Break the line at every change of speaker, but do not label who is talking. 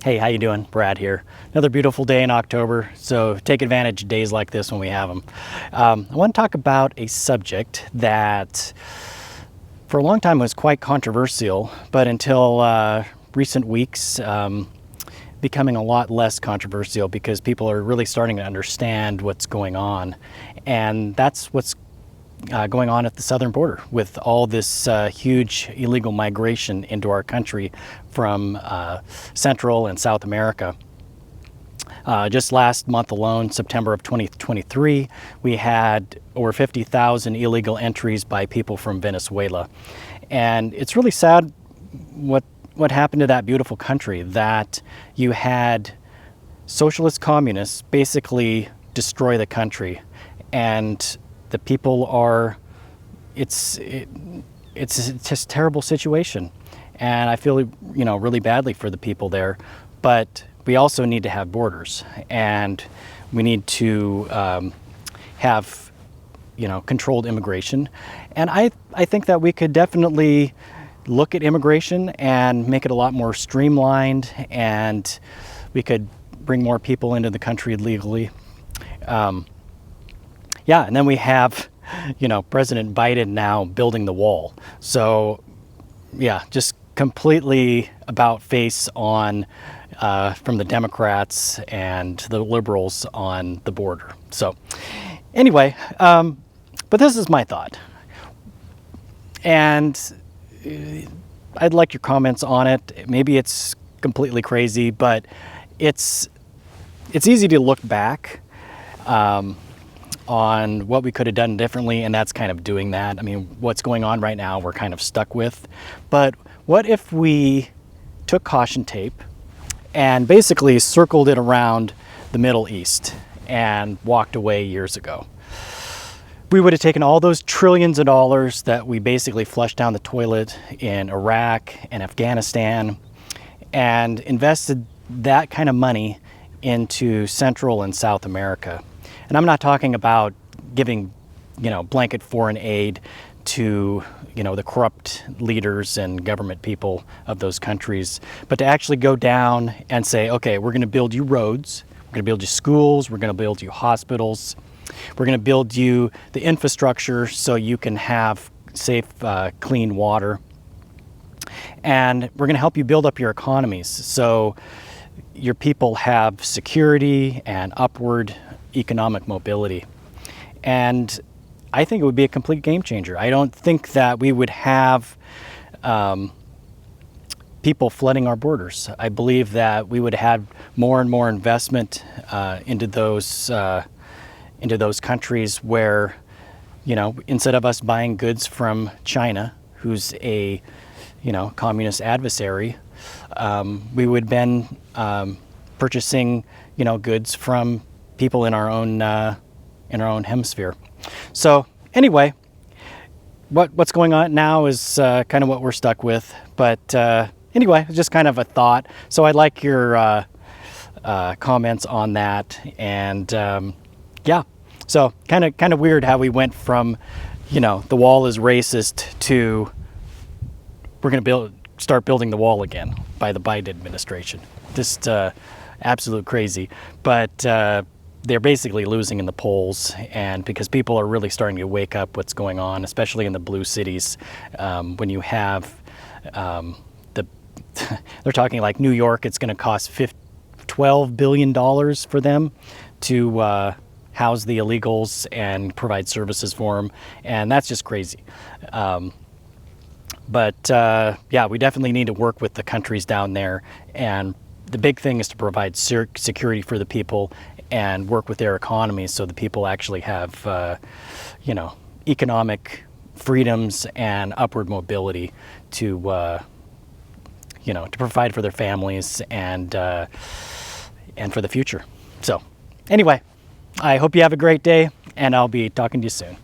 Hey, how you doing? Brad here. Another beautiful day in October, so take advantage of days like this when we have them. I want to talk about a subject that for a long time was quite controversial, but until recent weeks, becoming a lot less controversial because people are really starting to understand what's going on. And that's what's going on at the southern border with all this huge illegal migration into our country from Central and South America. Just last month alone, September of 2023, we had over 50,000 illegal entries by people from Venezuela. And it's really sad what happened to that beautiful country, that you had socialist communists basically destroy the country. And the people are, it's just a terrible situation. And I feel, really badly for the people there. But we also need to have borders, and we need to have, controlled immigration. And I think that we could definitely look at immigration and make it a lot more streamlined, and we could bring more people into the country legally. Yeah, and then we have, President Biden now building the wall. So, yeah, just completely about face on from the Democrats and the liberals on the border. So, anyway, but this is my thought, and I'd like your comments on it. Maybe it's completely crazy, but it's easy to look back on what we could have done differently, and that's kind of doing that. I mean, what's going on right now, we're kind of stuck with. But what if we took caution tape and basically circled it around the Middle East and walked away years ago? We would have taken all those trillions of dollars that we basically flushed down the toilet in Iraq and Afghanistan and invested that kind of money into Central and South America. And I'm not talking about giving, blanket foreign aid to, the corrupt leaders and government people of those countries, but to actually go down and say, okay, we're going to build you roads, we're going to build you schools, we're going to build you hospitals, we're going to build you the infrastructure so you can have safe, clean water, and we're going to help you build up your economies so your people have security and upward economic mobility. And I think it would be a complete game changer. I don't think that we would have people flooding our borders. I believe that we would have more and more investment into those countries where, instead of us buying goods from China, who's a, communist adversary, we would have been purchasing, goods from people in our own hemisphere. So anyway, what's going on now is kind of what we're stuck with. But anyway, just kind of a thought. So I'd like your comments on that. And yeah, so kind of weird how we went from, the wall is racist to we're going to start building the wall again by the Biden administration. Just absolute crazy. But they're basically losing in the polls, and because people are really starting to wake up what's going on, especially in the blue cities, when you have they're talking like New York, it's going to cost $12 billion for them to house the illegals and provide services for them, and that's just crazy. But yeah, we definitely need to work with the countries down there, and the big thing is to provide security for the people and work with their economies so the people actually have, economic freedoms and upward mobility to, to provide for their families and for the future. So anyway, I hope you have a great day, and I'll be talking to you soon.